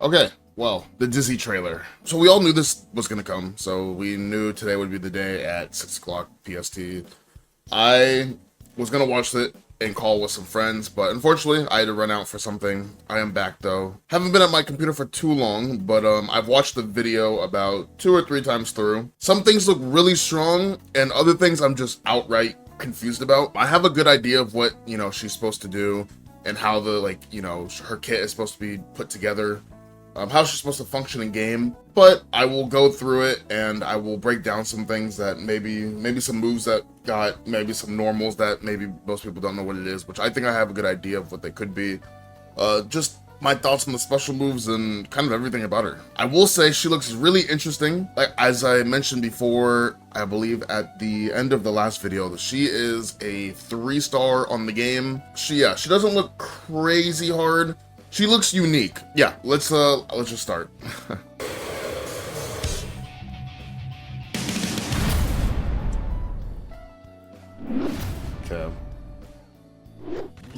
Okay, well, the Dizzy trailer. So we all knew this was gonna come, so we knew today would be the day at 6 o'clock PST. I was gonna watch it and call with some friends, but unfortunately I had to run out for something. I am back though. Haven't been at my computer for too long, but I've watched the video about 2 or 3 times through. Some things look really strong, and other things I'm just outright confused about. I have a good idea of what, she's supposed to do, and how the, her kit is supposed to be put together. How she's supposed to function in game, but I will go through it and I will break down some things that maybe some moves that got, maybe some normals that maybe most people don't know what it is, which I think I have a good idea of what they could be. Just my thoughts on the special moves and kind of everything about her. I will say she looks really interesting. Like, as I mentioned before, I believe at the end of the last video, that she is a 3-star on the game. She doesn't look crazy hard. She looks unique. Yeah, let's just start. Okay.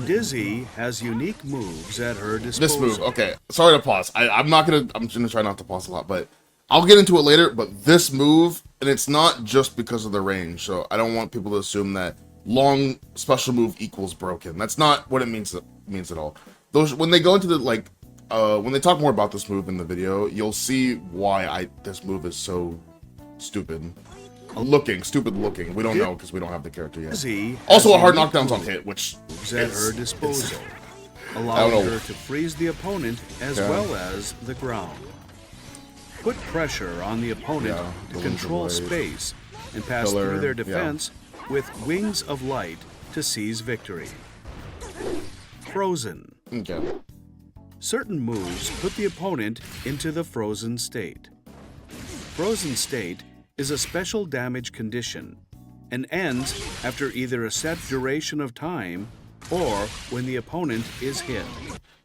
Dizzy has unique moves at her disposal. This move, okay. Sorry to pause. I'm gonna try not to pause a lot, but I'll get into it later. But this move, and it's not just because of the range, so I don't want people to assume that long special move equals broken. That's not what it means at all. When they go into the when they talk more about this move in the video, you'll see why this move is so stupid looking. We don't know because we don't have the character yet. Also, a hard knockdown's on hit, which at her disposal, allowing her to freeze the opponent as well as the ground. Put pressure on the opponent to control space and pass through their defense with wings of light to seize victory. Frozen. Okay. Certain moves put the opponent into the frozen state. Frozen state is a special damage condition and ends after either a set duration of time or when the opponent is hit.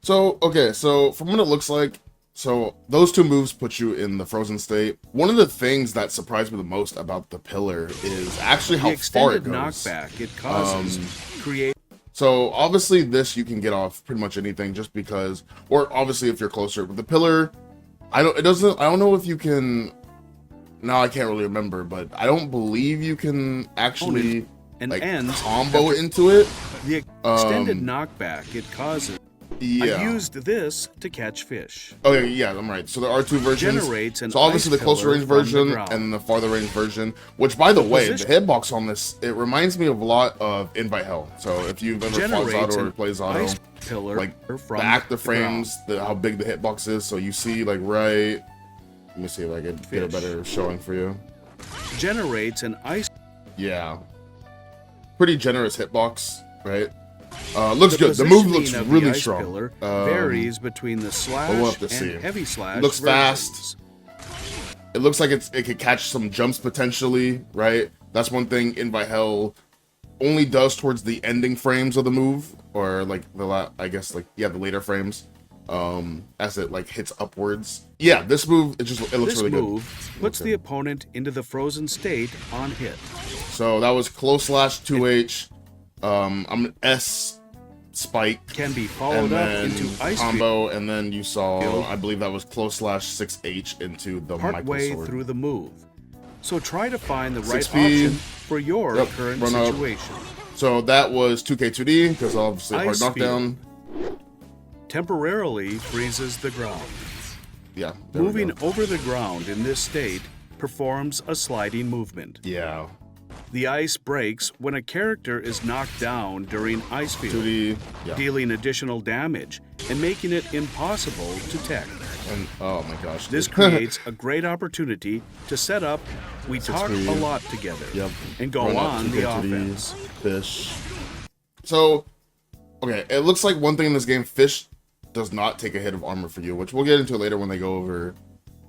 So, okay, so from what it looks like, so those 2 moves put you in the frozen state. One of the things that surprised me the most about the pillar is actually how far it goes. Knockback it causes create. So obviously this you can get off pretty much anything just because, or obviously if you're closer. But the pillar, I don't know if you can. No, I can't really remember, but I don't believe you can actually combo into it. The extended knockback it causes. Yeah. I used this to catch fish. Okay, yeah, I'm right. So there are 2 versions. Generates an so obviously the closer range version and the farther range version. Which, by the way, the hitbox on this, it reminds me of a lot of Invite Hell. So if you've ever fought Zato or played Zato, like the active frames, how big the hitbox is. So you see, like, right. Let me see if I can get a better showing for you. Generates an ice. Yeah. Pretty generous hitbox, right? Looks good. The move looks really strong. Varies between the slash we'll have to and see. heavy slash. Looks fast. It looks like it could catch some jumps potentially, right? That's one thing Invite Hell only does towards the ending frames of the move, or like the later frames. As it hits upwards. Yeah, this move it looks really good. This move puts the opponent into the frozen state on hit. So that was close slash 2H. I'm an S spike can be followed up into ice combo, and then you saw I believe that was close slash 6H into the partway micro sword. Through the move. So try to find the right option for your current situation. So that was 2K2D because obviously hard knockdown. Temporarily freezes the ground. Yeah. Moving over the ground in this state performs a sliding movement. Yeah. The ice breaks when a character is knocked down during ice field, dealing additional damage and making it impossible to tech. And oh my gosh. This creates a great opportunity to set up we talk a lot together and go on the offense. Fish. So, okay, it looks like one thing in this game, fish does not take a hit of armor for you, which we'll get into later when they go over.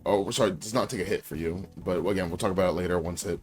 Oh, sorry, does not take a hit for you. But again, we'll talk about it later once it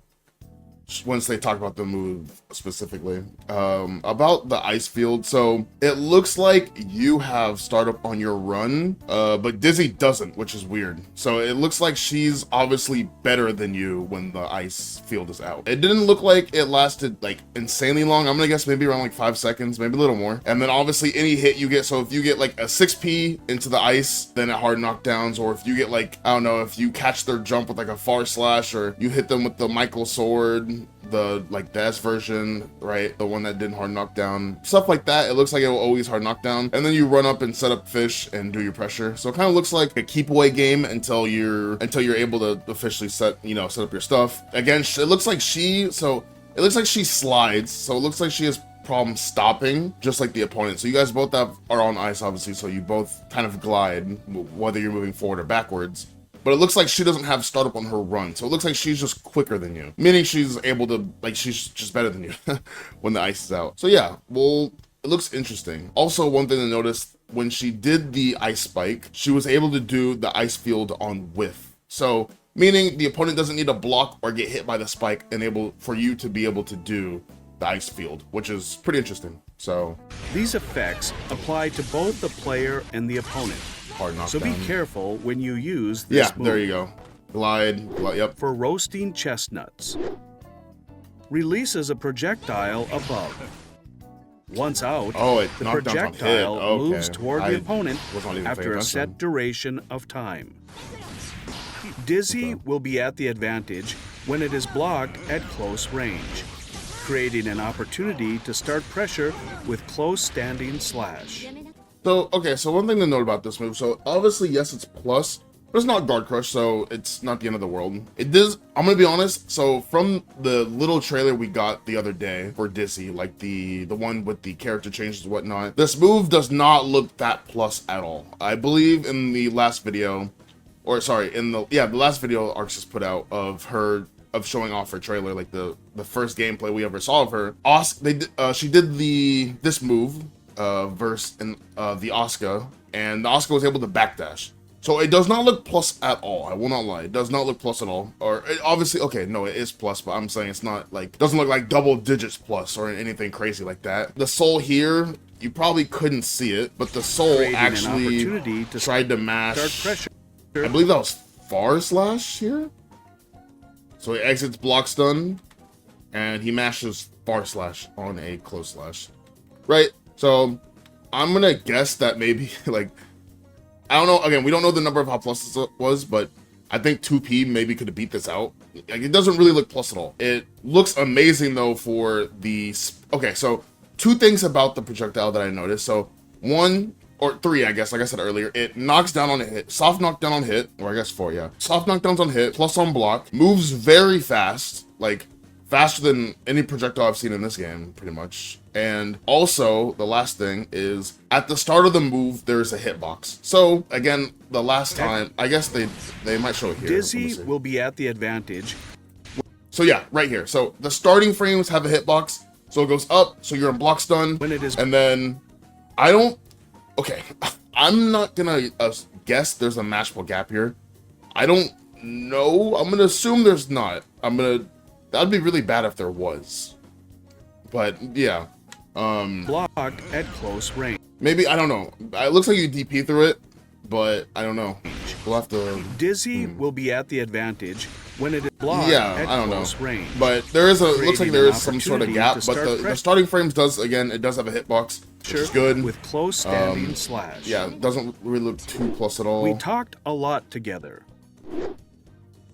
once they talk about the move specifically. About the ice field, so it looks like you have startup on your run, but Dizzy doesn't, which is weird. So it looks like she's obviously better than you when the ice field is out. It didn't look like it lasted like insanely long. I'm gonna guess maybe around like 5 seconds, maybe a little more. And then obviously any hit you get, so if you get like a 6p into the ice, then it hard knockdowns, or if you get like, I don't know, if you catch their jump with like a far slash, or you hit them with the Michael sword, the like the S version, right, the one that didn't hard knockdown, stuff like that, it looks like it will always hard knockdown. And then you run up and set up fish and do your pressure. So it kind of looks like a keep away game until you're able to officially set up your stuff. Again, it looks like she slides, so it looks like she has problem stopping, just like the opponent. So you guys both are on ice, obviously, so you both kind of glide, whether you're moving forward or backwards. But it looks like she doesn't have startup on her run, so it looks like she's just quicker than you, meaning she's able to, like, she's just better than you when the ice is out. So yeah, well, it looks interesting. Also, one thing to notice, when she did the ice spike, she was able to do the ice field on whiff. So meaning the opponent doesn't need to block or get hit by the spike, and for you to be able to do the ice field, which is pretty interesting. So these effects apply to both the player and the opponent. Hard knockdown. So be careful when you use this move. There you go. Glide, yep. For roasting chestnuts, releases a projectile above. Once out, the projectile moves toward the opponent after a set duration of time. Dizzy will be at the advantage when it is blocked at close range, creating an opportunity to start pressure with close standing slash. So, okay, so one thing to note about this move, so obviously, yes, it's plus, but it's not guard crush, so it's not the end of the world. It does, I'm gonna be honest, so from the little trailer we got the other day for Dizzy, like the one with the character changes and whatnot, this move does not look that plus at all. I believe in the last video, or sorry, in the last video Arxis put out of showing off her trailer, like the first gameplay we ever saw of her. She did this move verse in the Asuka, and the Asuka was able to backdash. So it does not look plus at all. I will not lie. It does not look plus at all. Or obviously, okay, no, it is plus, but I'm saying it's not like, doesn't look like double digits plus or anything crazy like that. The soul here, you probably couldn't see it, but the soul actually tried to mash. I believe that was far slash here. So he exits block stun, and he mashes far slash on a close slash. Right? So I'm gonna guess that maybe, like, I don't know, again, we don't know the number of how plus this was, but I think 2p maybe could have beat this out. Like, it doesn't really look plus at all. It looks amazing, though, for the... Okay, so 2 things about the projectile that I noticed. So 1... or 3, I guess, like I said earlier, it knocks down on a hit, soft knockdown on hit, or I guess 4, yeah. Soft knockdowns on hit, plus on block, moves very fast, like, faster than any projectile I've seen in this game, pretty much. And also, the last thing is, at the start of the move, there's a hitbox. So, again, the last time, I guess they might show it here. Dizzy will be at the advantage. So yeah, right here. So, the starting frames have a hitbox, so it goes up, so you're in block stun, and then, okay, I'm not gonna guess there's a mashable gap here. I don't know. I'm gonna assume there's not. That'd be really bad if there was. But yeah. Blocked at close range. Maybe, I don't know. It looks like you DP through it, but I don't know. We'll have to... Dizzy will be at the advantage when it is blocked at close range. But there is it looks like there is some sort of gap, but the starting frames does have a hitbox, which is good. With close standing slash. Yeah, it doesn't really look too plus at all. We talked a lot together.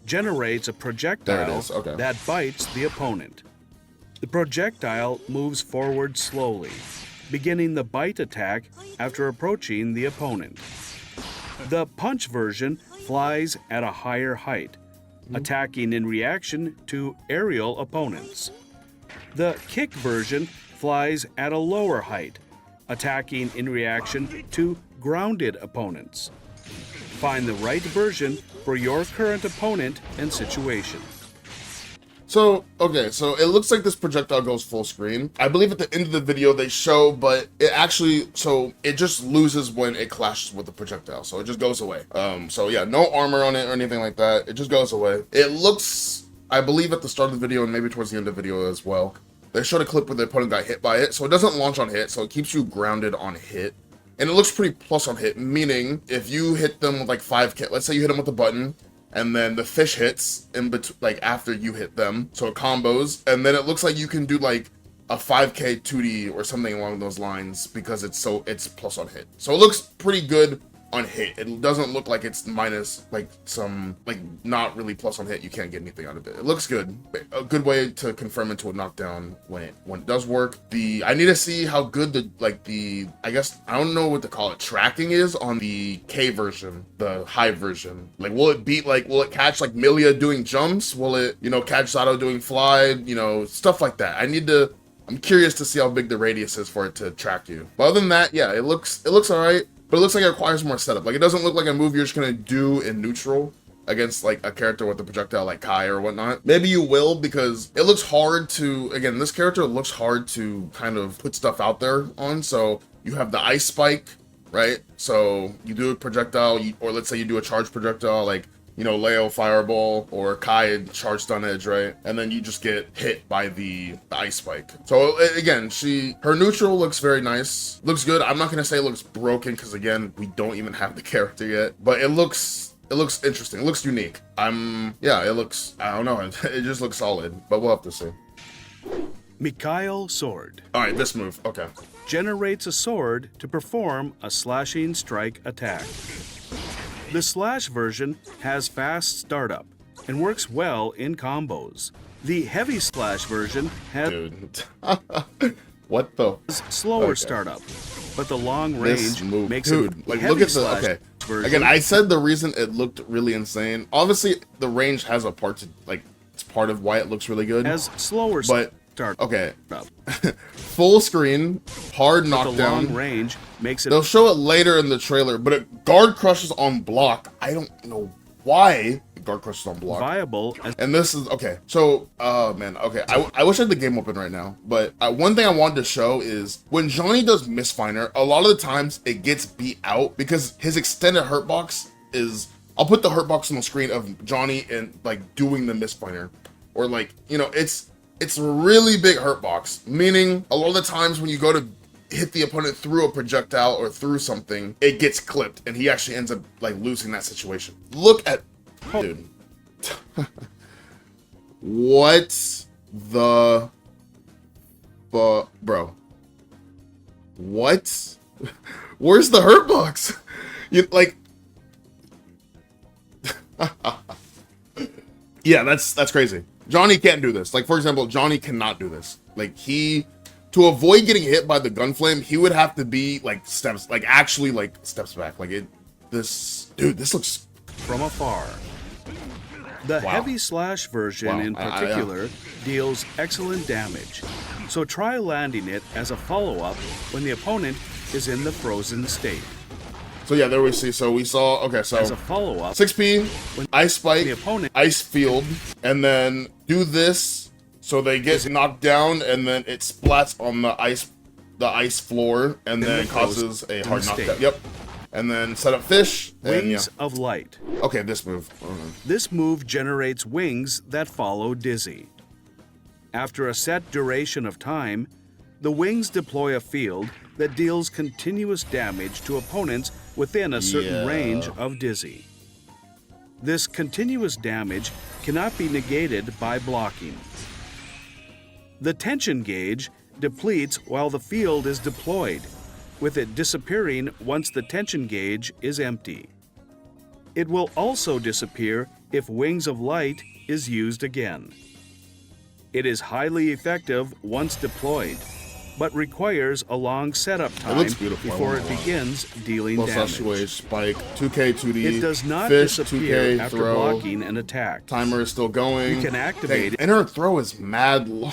Generates a projectile that bites the opponent. The projectile moves forward slowly, beginning the bite attack after approaching the opponent. The punch version flies at a higher height, attacking in reaction to aerial opponents. The kick version flies at a lower height, attacking in reaction to grounded opponents. Find the right version for your current opponent and situation. So, okay, so it looks like this projectile goes full screen. I believe at the end of the video they show, but it actually, so it just loses when it clashes with the projectile, so it just goes away. So yeah, no armor on it or anything like that. It just goes away. It looks I believe at the start of the video and maybe towards the end of the video as well, they showed a clip where the opponent got hit by it. So it doesn't launch on hit, so it keeps you grounded on hit. And it looks pretty plus on hit, meaning if you hit them with like 5k, let's say you hit them with a button, and then the fish hits in between, like after you hit them, so it combos, and then it looks like you can do like a 5k 2D or something along those lines because it's plus on hit. So it looks pretty good on hit. It doesn't look like it's minus, like some, like not really plus on hit. You can't get anything out of it. It looks good. A good way to confirm into a knockdown when it does work. I need to see how good I guess, I don't know what to call it, tracking is on the K version, the high version. Like, will it catch like Milia doing jumps? Will it, catch Sato doing fly? Stuff like that. I'm curious to see how big the radius is for it to track you. But other than that, yeah, it looks all right. But it looks like it requires more setup. Like, it doesn't look like a move you're just gonna do in neutral against like a character with a projectile like Kai or whatnot. Maybe you will, because it looks hard to, again, this character looks hard to kind of put stuff out there on. So you have the ice spike, right? So you do a projectile, or let's say you do a charge projectile, like, Leo fireball or Kai charge stun edge, right? And then you just get hit by the ice spike. So again, her neutral looks very nice. Looks good. I'm not gonna say it looks broken because again, we don't even have the character yet. But it looks interesting. It looks unique. It looks, I don't know. It just looks solid. But we'll have to see. Mikhail Sword. All right, this move. Okay. Generates a sword to perform a slashing strike attack. The slash version has fast startup and works well in combos. The heavy slash version has what the slower startup, but the long range makes it like look at the version. Again, I said the reason it looked really insane. Obviously, the range has a part to it's part of why it looks really good. Has slower startup. Okay. Full screen, hard knockdown. The long range makes it. They'll show it later in the trailer, but it guard crushes on block. I don't know why guard crushes on block. Viable. And this is okay. So, man, okay. I wish I had the game open right now, but one thing I wanted to show is when Johnny does misfinder, a lot of the times it gets beat out because his extended hurt box is. I'll put the hurt box on the screen of Johnny and like doing the misfinder, or like it's a really big hurt box, meaning a lot of the times when you go to hit the opponent through a projectile or through something, it gets clipped and he actually ends up like losing that situation. Look at, dude. What the, bro? What? Where's the hurt box? Yeah, that's crazy. Johnny can't do this. Like, for example, Johnny cannot do this. Like, to avoid getting hit by the gun flame, he would have to be like steps back. Like this looks from afar. The heavy slash version in particular deals excellent damage. So try landing it as a follow-up when the opponent is in the frozen state. So yeah, there we see. So we saw, okay, so as a follow-up, 6P, ice spike, the opponent, ice field, and then do this so they get knocked down, and then it splats on the ice floor, and then it causes a hard knockdown. Yep. And then set up fish. Wings of Light. Okay, this move. This move generates wings that follow Dizzy. After a set duration of time, the wings deploy a field that deals continuous damage to opponents within a certain range of Dizzy. This continuous damage cannot be negated by blocking. The tension gauge depletes while the field is deployed, with it disappearing once the tension gauge is empty. It will also disappear if Wings of Light is used again. It is highly effective once deployed, but requires a long setup time before it begins dealing damage. Spike, 2K, 2D, it does not fish, disappear 2K, after throw, blocking an attack. Timer is still going. You can activate it. And her throw is mad long.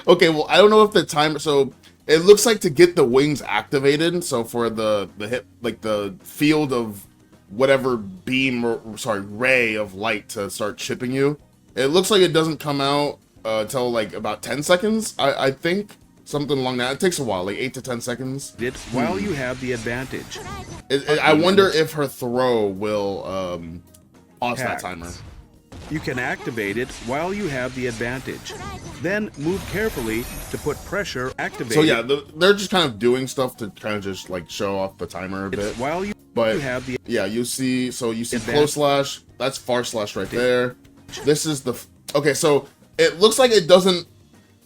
Okay, well, I don't know if the timer, so it looks like to get the wings activated, so for the hit, like the field of whatever beam, or ray of light to start chipping you, it looks like it doesn't come out until like about 10 seconds, I think. Something along that. It takes a while, like 8 to 10 seconds. While you have the advantage. I wonder if her throw will pause that timer. You can activate it while you have the advantage. Then move carefully to put pressure activated. So yeah, they're just kind of doing stuff to kind of just like show off the timer a bit. While you have the yeah, you see close slash, that's far slash right there. This is the okay, so it looks like it doesn't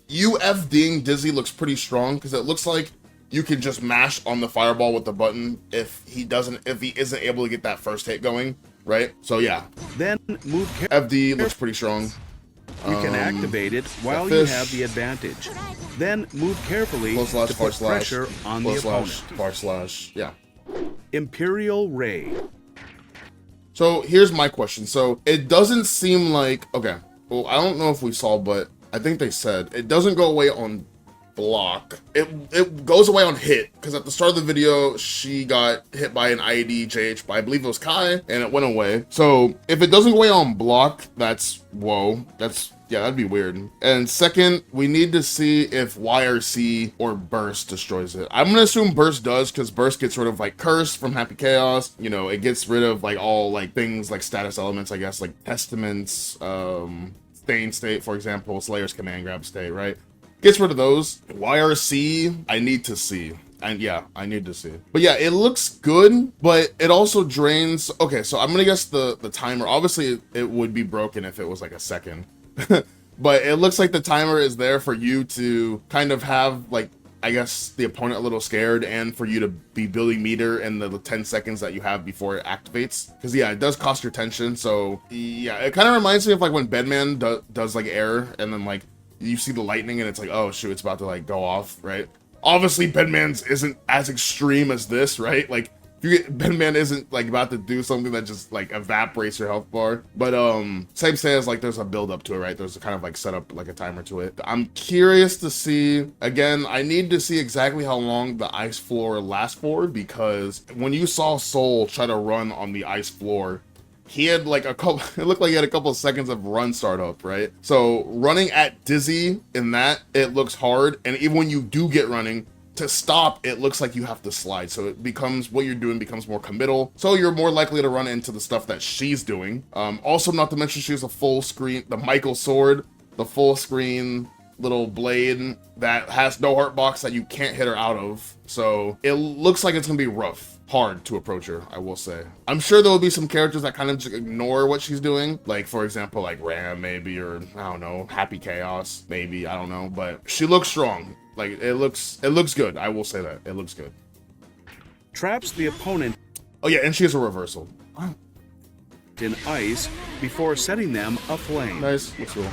UFDing Dizzy looks pretty strong because it looks like you can just mash on the fireball with the button if he isn't able to get that first hit going, right? So yeah. Then move FD looks pretty strong. You can activate it while you have the advantage. Then move carefully to put pressure on the opponent. Far slash, yeah. Imperial Ray. So here's my question. So it doesn't seem like, okay, well, I don't know if we saw, but I think they said it doesn't go away on block. It goes away on hit, because at the start of the video, she got hit by an IED JH by, I believe it was Kai, and it went away. So if it doesn't go away on block, that's, whoa, yeah, that'd be weird. And second, we need to see if YRC or Burst destroys it. I'm gonna assume Burst does, because Burst gets rid of like Curse from Happy Chaos. You know, it gets rid of like all like things like status elements, I guess, like Testaments, Stain State, for example, Slayer's Command Grab State, right? Gets rid of those. YRC, I need to see. And yeah, I need to see. But yeah, it looks good, but it also drains. Okay, so I'm gonna guess the timer. Obviously, it would be broken if it was like a second. But it looks like the timer is there for you to kind of have, like, I guess, the opponent a little scared, and for you to be building meter in the 10 seconds that you have before it activates. Because yeah, it does cost your tension. So yeah, it kind of reminds me of like when Bedman does like air, and then like you see the lightning and it's like, oh shoot, it's about to like go off, right? Obviously Bedman's isn't as extreme as this, right? Like Bedman isn't like about to do something that just like evaporates your health bar. But same says like there's a build up to it, right? There's a kind of like set up like a timer to it. I'm curious to see, again, I need to see exactly how long the ice floor lasts for, because when you saw Soul try to run on the ice floor, he had like a couple, it looked like he had a couple of seconds of run startup, right? So running at Dizzy in that, it looks hard. And even when you do get running, to stop, it looks like you have to slide. So it becomes, what you're doing becomes more committal. So you're more likely to run into the stuff that she's doing. Also, not to mention, she has a full screen, the Michael sword, the full screen little blade that has no heart box that you can't hit her out of. So it looks like it's gonna be rough, hard to approach her, I will say. I'm sure there will be some characters that kind of just ignore what she's doing. Like, for example, like Ram maybe, or I don't know, Happy Chaos maybe, I don't know. But she looks strong. Like, it looks good. I will say that. It looks good. Traps the opponent. Oh yeah, and she has a reversal. In ice before setting them aflame. Nice. That's cool.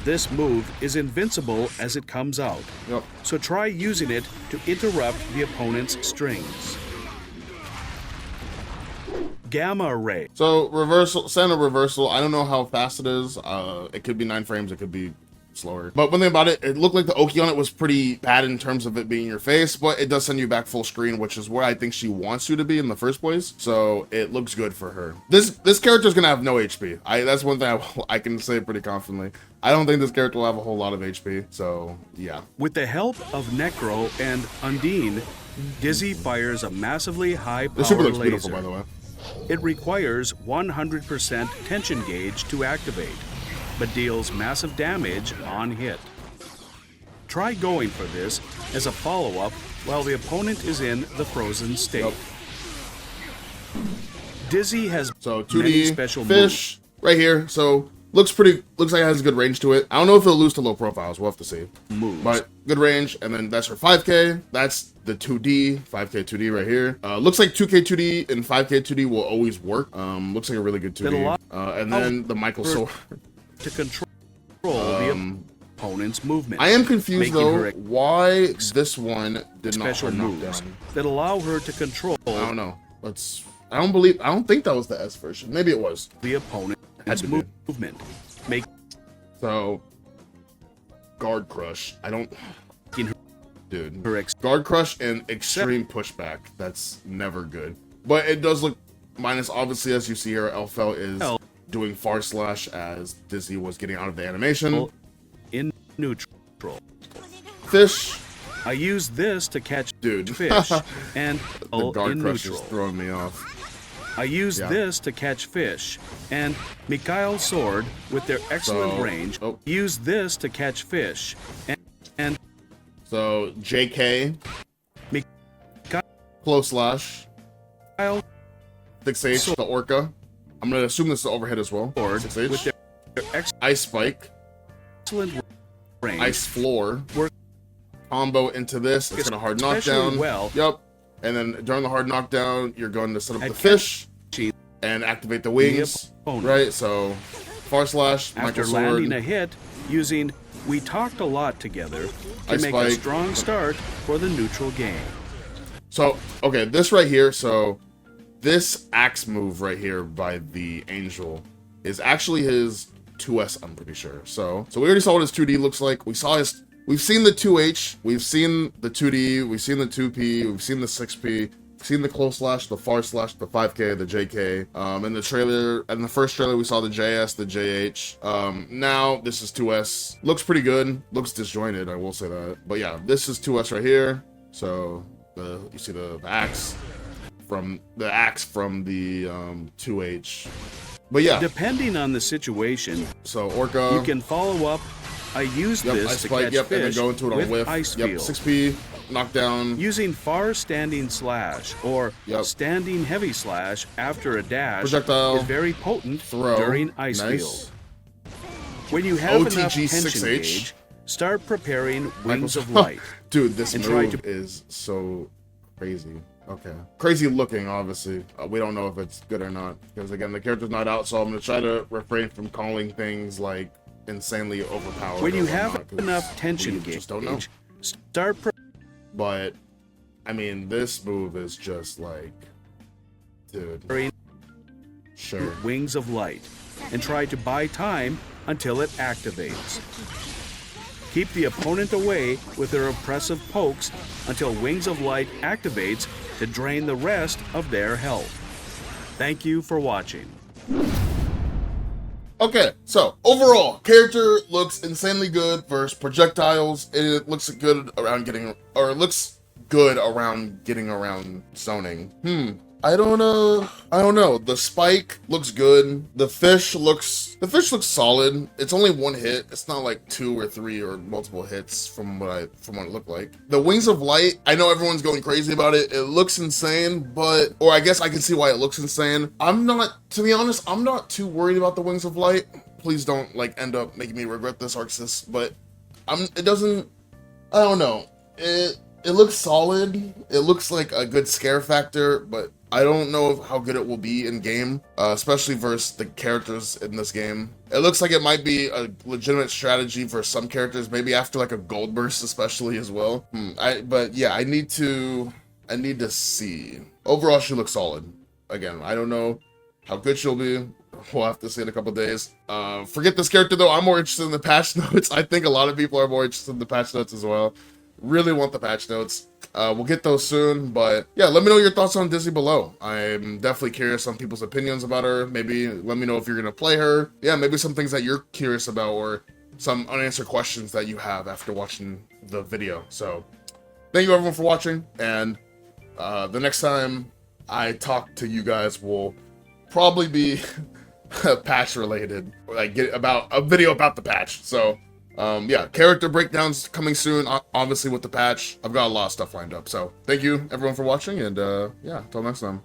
This move is invincible as it comes out. Yep. So try using it to interrupt the opponent's strings. Gamma Ray. So reversal, send a reversal. I don't know how fast it is. It could be 9 frames. It could be slower. But one thing about it, it looked like the Oki on it was pretty bad in terms of it being your face, but it does send you back full screen, which is where I think she wants you to be in the first place. So it looks good for her. This character is gonna have no HP. That's one thing I can say pretty confidently. I don't think this character will have a whole lot of HP. So yeah. With the help of Necro and Undine, Dizzy fires a massively high power this super looks laser. beautiful, by the way. It requires 100% tension gauge to activate, but deals massive damage on hit. Try going for this as a follow-up while the opponent is in the frozen state. Yep. Dizzy has so many 2D special fish moves. right here. So looks like it has a good range to it. I don't know if it'll lose to low profiles. We'll have to see. Moves. But good range, and then that's her 5K. That's the 2D, 5K 2D right here. Looks like 2K 2D and 5K 2D will always work. Looks like a really good 2D. And then the Michael sword. To control the opponent's movement. I am confused though, why this one did not special moves that allow her to control. I don't know. I don't think that was the S version. Maybe it was. The opponent's movement. So guard crush. I don't. Dude. Correct. Guard crush and extreme pushback. That's never good. But it does look minus, obviously, as you see here, Elfel is doing far slash as Dizzy was getting out of the animation. In neutral. Fish. I use this to catch dude fish and the guard in crush neutral. is throwing me off. I use this to catch fish. And Mikhail's sword, with their excellent range, use this to catch fish. And so JK, close slash, Mikhail 6H, the Orca. I'm gonna assume this is the overhead as well. 6H. With their Ice Spike, excellent range, Ice Floor, combo into this. It's gonna hard knockdown. Well. Yep. And then during the hard knockdown, you're going to set up the fish and activate the wings. Right. So far slash. After landing a hit, using "We talked a lot together" to make a strong start for the neutral game. So okay, this right here. So this axe move right here by the Angel is actually his 2S, I'm pretty sure. So we already saw what his 2D looks like. We've seen the 2H, we've seen the 2D, we've seen the 2P, we've seen the 6P, we've seen the close slash, the far slash, the 5K, the JK. In the trailer, in the first trailer, we saw the JS, the JH. Now this is 2S. Looks pretty good. Looks disjointed, I will say that. But yeah, this is 2S right here. So you see the axe from the 2H. But yeah, depending on the situation, so Orca, you can follow up. I use this to catch fish and then go into it on whiff. Ice Yep, field. 6P, knockdown. Using far standing slash or standing heavy slash after a dash Projectile. is very potent during ice field. When you have enough tension 6H. gauge, start preparing Wings of Light. Dude, this move is so crazy. Okay. Crazy looking, obviously. We don't know if it's good or not. Because, again, the character's not out, so I'm going to try to refrain from calling things, like, insanely overpowered. When you have enough tension gauge, start... But, I mean, this move is just, like... Dude. Sure. Wings of Light. And try to buy time until it activates. Keep the opponent away with their oppressive pokes until Wings of Light activates to drain the rest of their health. Thank you for watching. Okay, so overall, character looks insanely good versus projectiles. It looks good around getting, or it looks good around getting around zoning. I don't know. The spike looks good. The fish looks solid. It's only one hit. It's not like 2 or 3 or multiple hits from what it looked like. The Wings of Light, I know everyone's going crazy about it. It looks insane, or I guess I can see why it looks insane. To be honest, I'm not too worried about the Wings of Light. Please don't like end up making me regret this, Arxis, but I don't know. It looks solid. It looks like a good scare factor, but I don't know how good it will be in game, especially versus the characters in this game. It looks like it might be a legitimate strategy for some characters, maybe after like a gold burst, especially as well. But yeah, I need to see. Overall, she looks solid. Again, I don't know how good she'll be. We'll have to see in a couple days. Forget this character though. I'm more interested in the patch notes. I think a lot of people are more interested in the patch notes as well. Really want the patch notes. We'll get those soon, but yeah, let me know your thoughts on Dizzy below. I'm definitely curious on people's opinions about her. Maybe let me know if you're gonna play her. Yeah, maybe some things that you're curious about or some unanswered questions that you have after watching the video. So thank you everyone for watching, and the next time I talk to you guys will probably be patch related, like about a video about the patch. So yeah, character breakdowns coming soon, obviously with the patch. I've got a lot of stuff lined up. So thank you everyone for watching, and yeah, until next time.